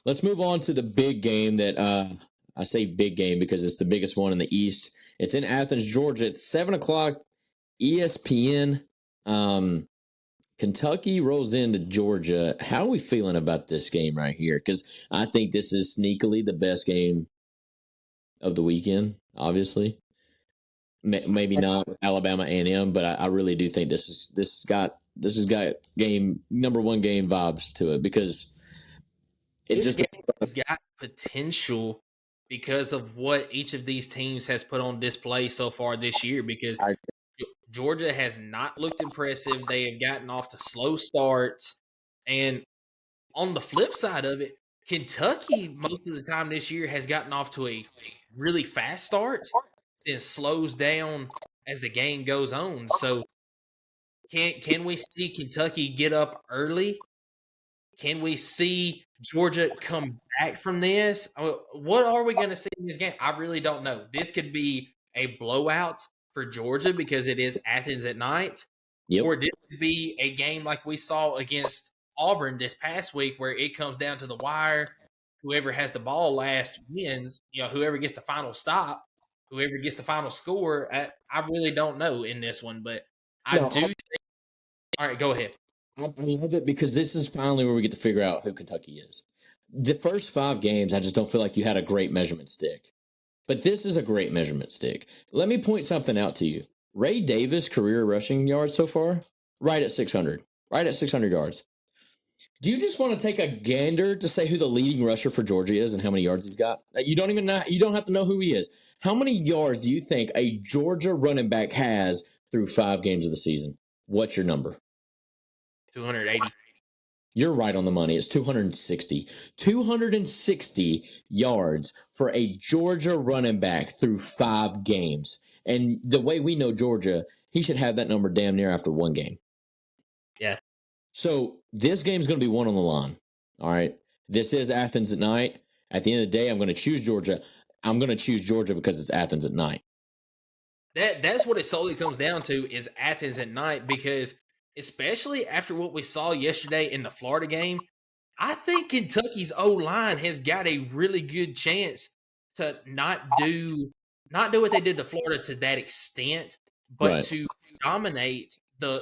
let's move on to the big game that I say big game because it's the biggest one in the East. It's in Athens, Georgia. It's 7 o'clock, ESPN. Kentucky rolls into Georgia. How are we feeling about this game right here? Because I think this is sneakily the best game of the weekend, obviously. Maybe not with Alabama A&M, but I really do think this has got game number one game vibes to it because this game has got potential because of what each of these teams has put on display so far this year. Because Georgia has not looked impressive; they have gotten off to slow starts, and on the flip side of it, Kentucky most of the time this year has gotten off to a really fast start, then slows down as the game goes on. So can we see Kentucky get up early? Can we see Georgia come back from this? What are we going to see in this game? I really don't know. This could be a blowout for Georgia because it is Athens at night, or this could be a game like we saw against Auburn this past week where it comes down to the wire. Whoever has the ball last wins. Whoever gets the final stop, whoever gets the final score. I really don't know in this one, but I do think. All right, go ahead. I love it because this is finally where we get to figure out who Kentucky is. The first 5 games, I just don't feel like you had a great measurement stick. But this is a great measurement stick. Let me point something out to you. Ray Davis' career rushing yards so far, right at 600. Right at 600 yards. Do you just want to take a gander to say who the leading rusher for Georgia is and how many yards he's got? You don't even know. You don't have to know who he is. How many yards do you think a Georgia running back has through 5 games of the season? What's your number? 280. You're right on the money. It's 260. 260 yards for a Georgia running back through 5 games. And the way we know Georgia, he should have that number damn near after 1 game. Yeah. So this game's going to be one on the line. All right. This is Athens at night. At the end of the day, I'm going to choose Georgia. I'm going to choose Georgia because it's Athens at night. That's what it solely comes down to is Athens at night because especially after what we saw yesterday in the Florida game, I think Kentucky's O-line has got a really good chance to not do what they did to Florida to that extent, but Right. to dominate the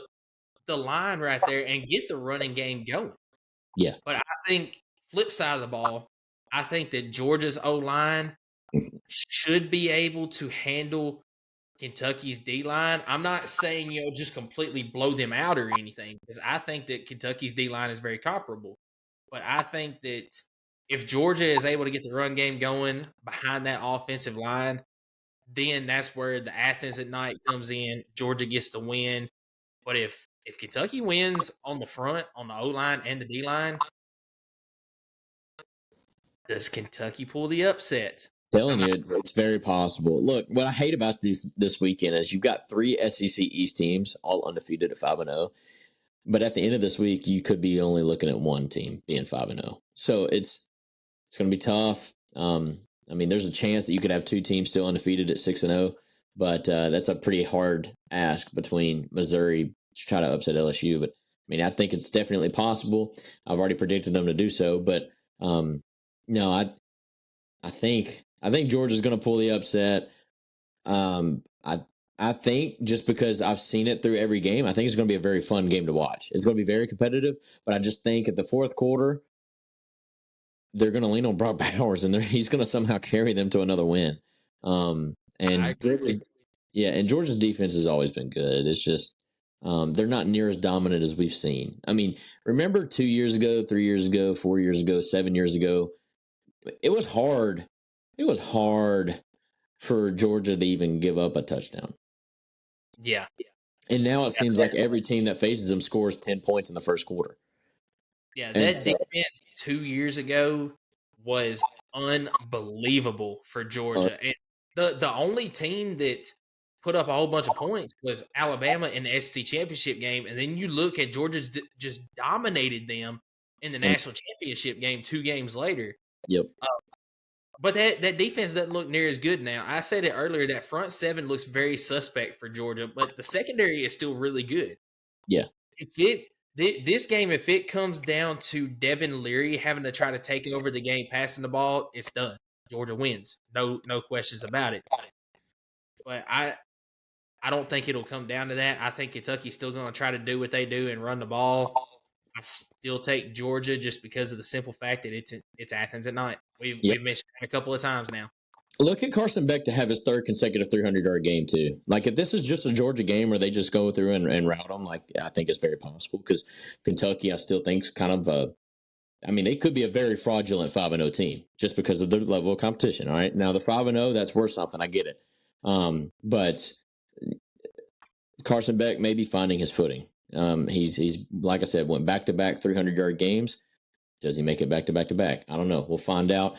line right there and get the running game going. Yeah. But I think flip side of the ball, I think that Georgia's O-line should be able to handle Kentucky's D-line. I'm not saying, just completely blow them out or anything because I think that Kentucky's D-line is very comparable. But I think that if Georgia is able to get the run game going behind that offensive line, then that's where the Athens at night comes in. Georgia gets the win. But if Kentucky wins on the front, on the O-line and the D-line, does Kentucky pull the upset? Telling you, it's very possible. Look, what I hate about this weekend is you've got 3 SEC East teams, all undefeated at 5-0. But at the end of this week, you could be only looking at one team being 5-0. So it's going to be tough. I mean, there's a chance that you could have 2 teams still undefeated at 6-0, but that's a pretty hard ask between Missouri to try to upset LSU. But I mean, I think it's definitely possible. I've already predicted them to do so, but no, I think Georgia's going to pull the upset. I think just because I've seen it through every game, I think it's going to be a very fun game to watch. It's going to be very competitive, but I just think at the fourth quarter, they're going to lean on Brock Bowers, and he's going to somehow carry them to another win. And Georgia's defense has always been good. It's just they're not near as dominant as we've seen. I mean, remember 2 years ago, 3 years ago, 4 years ago, 7 years ago, it was hard. It was hard for Georgia to even give up a touchdown. Yeah. And now it seems like every team that faces them scores 10 points in the first quarter. Yeah, that defense 2 years ago was unbelievable for Georgia. And the only team that put up a whole bunch of points was Alabama in the SEC championship game. And then you look at Georgia's just dominated them in the national championship game 2 games later. Yep. But that defense doesn't look near as good now. I said it earlier, that front 7 looks very suspect for Georgia, but the secondary is still really good. Yeah. This game, if it comes down to Devin Leary having to try to take over the game passing the ball, it's done. Georgia wins. No questions about it. But I don't think it'll come down to that. I think Kentucky's still going to try to do what they do and run the ball. I still take Georgia just because of the simple fact that it's Athens at night. We've mentioned it a couple of times now. Look at Carson Beck to have his third consecutive 300-yard game, too. Like, if this is just a Georgia game where they just go through and route them, like, I think it's very possible because Kentucky, I still think, is kind of they could be a very fraudulent 5-0 team just because of their level of competition, all right? Now, the 5-0, that's worth something. I get it. But Carson Beck may be finding his footing. He's like I said, went back-to-back 300-yard games. Does he make it back-to-back-to-back? I don't know. We'll find out.